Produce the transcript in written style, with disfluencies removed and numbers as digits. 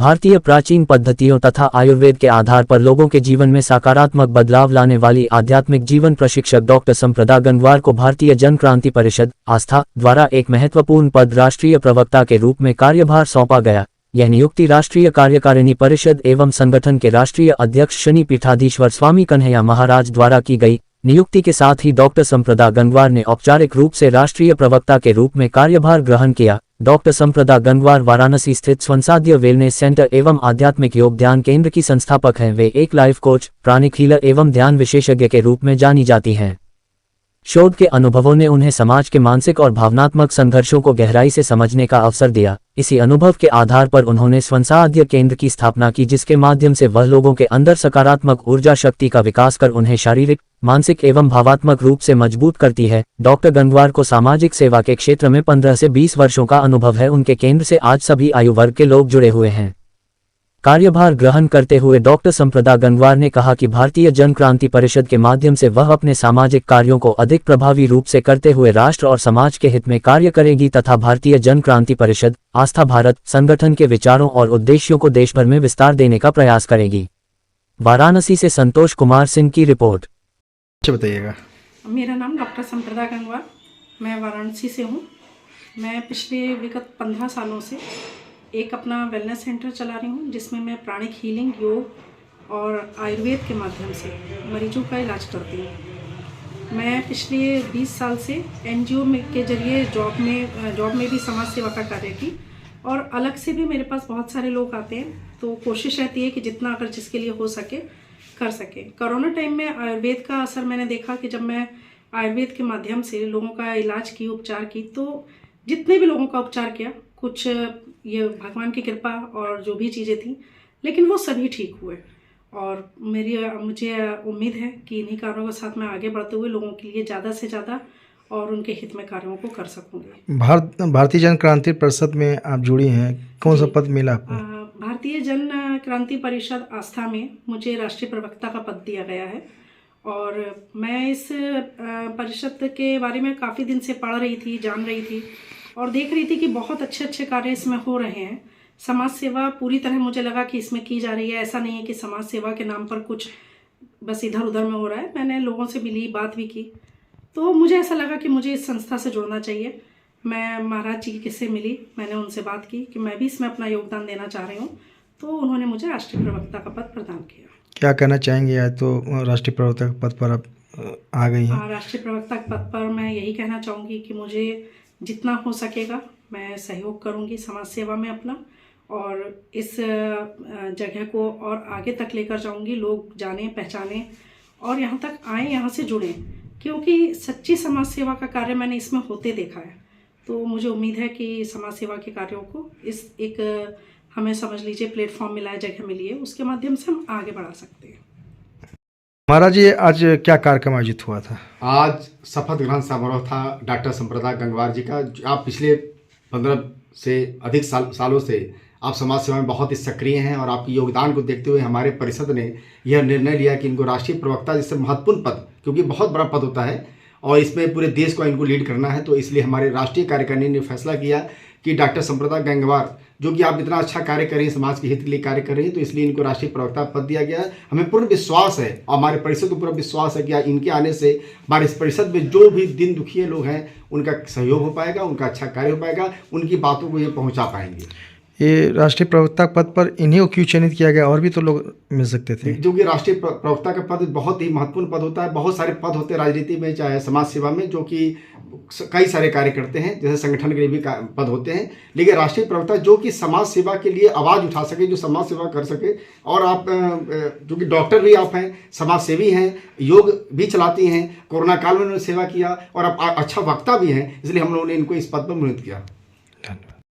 भारतीय प्राचीन पद्धतियों तथा आयुर्वेद के आधार पर लोगों के जीवन में सकारात्मक बदलाव लाने वाली आध्यात्मिक जीवन प्रशिक्षक डॉक्टर संप्रदा गंगवार को भारतीय जन क्रांति परिषद आस्था द्वारा एक महत्वपूर्ण पद राष्ट्रीय प्रवक्ता के रूप में कार्यभार सौंपा गया। यह नियुक्ति राष्ट्रीय कार्यकारिणी परिषद एवं संगठन के राष्ट्रीय अध्यक्ष शनि पीठाधीश्वर स्वामी कन्हैया महाराज द्वारा की गई। नियुक्ति के साथ ही डॉक्टर संप्रदा गंगवार ने औपचारिक रूप से राष्ट्रीय प्रवक्ता के रूप में कार्यभार ग्रहण किया। डॉक्टर संप्रदा गंगवार वाराणसी स्थित स्वंसाध्य वेलनेस सेंटर एवं आध्यात्मिक योग ध्यान केंद्र की संस्थापक हैं। वे एक लाइफ कोच, प्राणिक हीलर एवं ध्यान विशेषज्ञ के रूप में जानी जाती हैं। शोध के अनुभवों ने उन्हें समाज के मानसिक और भावनात्मक संघर्षों को गहराई से समझने का अवसर दिया। इसी अनुभव के आधार पर उन्होंने स्वंसाध्य केंद्र की स्थापना की, जिसके माध्यम से वह लोगों के अंदर सकारात्मक ऊर्जा शक्ति का विकास कर उन्हें शारीरिक, मानसिक एवं भावात्मक रूप से मजबूत करती है। डॉक्टर गंगवार को सामाजिक सेवा के क्षेत्र में 15 से 20 वर्षों का अनुभव है। उनके केंद्र से आज सभी आयु वर्ग के लोग जुड़े हुए हैं। कार्यभार ग्रहण करते हुए डॉक्टर संप्रदा गंगवार ने कहा कि भारतीय जन क्रांति परिषद के माध्यम से वह अपने सामाजिक कार्यों को अधिक प्रभावी रूप से करते हुए राष्ट्र और समाज के हित में कार्य करेगी तथा भारतीय जन क्रांति परिषद आस्था भारत संगठन के विचारों और उद्देश्यों को देशभर में विस्तार देने का प्रयास करेगी। वाराणसी से संतोष कुमार सिंह की रिपोर्ट। बताइएगा। मेरा नाम डॉक्टर संप्रदा गंगवार, मैं वाराणसी से हूँ। मैं पिछले विगत 15 सालों से एक अपना वेलनेस सेंटर चला रही हूँ, जिसमें मैं प्राणिक हीलिंग, योग और आयुर्वेद के माध्यम से मरीजों का इलाज करती हूँ। मैं पिछले 20 साल से एनजीओ के जरिए जॉब में भी समाज सेवा का कार्य की और अलग से भी मेरे पास बहुत सारे लोग आते हैं, तो कोशिश रहती है कि जितना अगर जिसके लिए हो सके कर सके। कोरोना टाइम में आयुर्वेद का असर मैंने देखा कि जब मैं आयुर्वेद के माध्यम से लोगों का इलाज की, उपचार की, तो जितने भी लोगों का उपचार किया, कुछ ये भगवान की कृपा और जो भी चीज़ें थी, लेकिन वो सभी ठीक हुए। और मुझे उम्मीद है कि इन्हीं कार्यों के साथ मैं आगे बढ़ते हुए लोगों के लिए ज़्यादा से ज़्यादा और उनके हित में कार्यों को कर सकूँगी। भारतीय जन क्रांति परिषद में आप जुड़ी हैं, कौन सा पद मिला आपको? भारतीय जन क्रांति परिषद आस्था में मुझे राष्ट्रीय प्रवक्ता का पद दिया गया है और मैं इस परिषद के बारे में काफ़ी दिन से पढ़ रही थी, जान रही थी और देख रही थी कि बहुत अच्छे अच्छे कार्य इसमें हो रहे हैं। समाज सेवा पूरी तरह मुझे लगा कि इसमें की जा रही है। ऐसा नहीं है कि समाज सेवा के नाम पर कुछ बस इधर उधर में हो रहा है। मैंने लोगों से मिली, बात भी की, तो मुझे ऐसा लगा कि मुझे इस संस्था से जुड़ना चाहिए। मैं महाराज जी से मिली, मैंने उनसे बात की कि मैं भी इसमें अपना योगदान देना चाह रही हूँ, तो उन्होंने मुझे राष्ट्रीय प्रवक्ता का पद प्रदान किया। क्या कहना चाहेंगे? आज तो राष्ट्रीय प्रवक्ता के पद पर आप आ गई हैं। राष्ट्रीय प्रवक्ता के पद पर मैं यही कहना चाहूँगी कि मुझे जितना हो सकेगा मैं सहयोग करूँगी समाज सेवा में अपना, और इस जगह को और आगे तक लेकर जाऊँगी। लोग जाने, पहचाने और यहाँ तक आए, यहाँ से जुड़ें, क्योंकि सच्ची समाज सेवा का कार्य मैंने इसमें होते देखा है। तो मुझे उम्मीद है कि समाज सेवा के कार्यों को इस एक हमें समझ लीजिए प्लेटफॉर्म मिला है, जगह मिली है, उसके माध्यम से हम आगे बढ़ा सकते हैं। महाराज जी, आज क्या कार्यक्रम आयोजित हुआ था? आज शपथ ग्रहण समारोह था डॉक्टर संप्रदा गंगवार जी का। आप पिछले 15 से अधिक सालों से आप समाज सेवा में बहुत ही सक्रिय हैं और आपके योगदान को देखते हुए हमारे परिषद ने यह निर्णय लिया कि इनको राष्ट्रीय प्रवक्ता जैसे महत्वपूर्ण पद, क्योंकि बहुत बड़ा पद होता है और इसमें पूरे देश को इनको लीड करना है, तो इसलिए हमारे राष्ट्रीय कार्यकारिणी ने फैसला किया कि डॉक्टर संप्रदा गंगवार, जो कि आप इतना अच्छा कार्य कर रही हैं, समाज के हित के लिए कार्य कर रही हैं, तो इसलिए इनको राष्ट्रीय प्रवक्ता पद दिया गया है। हमें पूर्ण विश्वास है और हमारे परिषद को पूरा विश्वास है कि इनके आने से हमारे इस परिषद में जो भी दिन दुखिए लोग हैं उनका सहयोग हो पाएगा, उनका अच्छा कार्य हो पाएगा, उनकी बातों को ये पहुँचा पाएंगे। ये राष्ट्रीय प्रवक्ता पद पर इन्हीं को क्यों चयनित किया गया? और भी तो लोग मिल सकते थे। जो कि राष्ट्रीय प्रवक्ता का पद बहुत ही महत्वपूर्ण पद होता है। बहुत सारे पद होते हैं राजनीति में, चाहे समाज सेवा में, जो कि कई सारे कार्य करते हैं, जैसे संगठन के लिए भी पद होते हैं, लेकिन राष्ट्रीय प्रवक्ता जो कि समाज सेवा के लिए आवाज़ उठा सके, जो समाज सेवा कर सके। और आप जो कि डॉक्टर भी आप हैं, समाज सेवी हैं, योग भी चलाती हैं, कोरोना काल में उन्होंने सेवा किया और आप अच्छा वक्ता भी हैं, इसलिए हम लोगों ने इनको इस पद पर मनोनीत किया।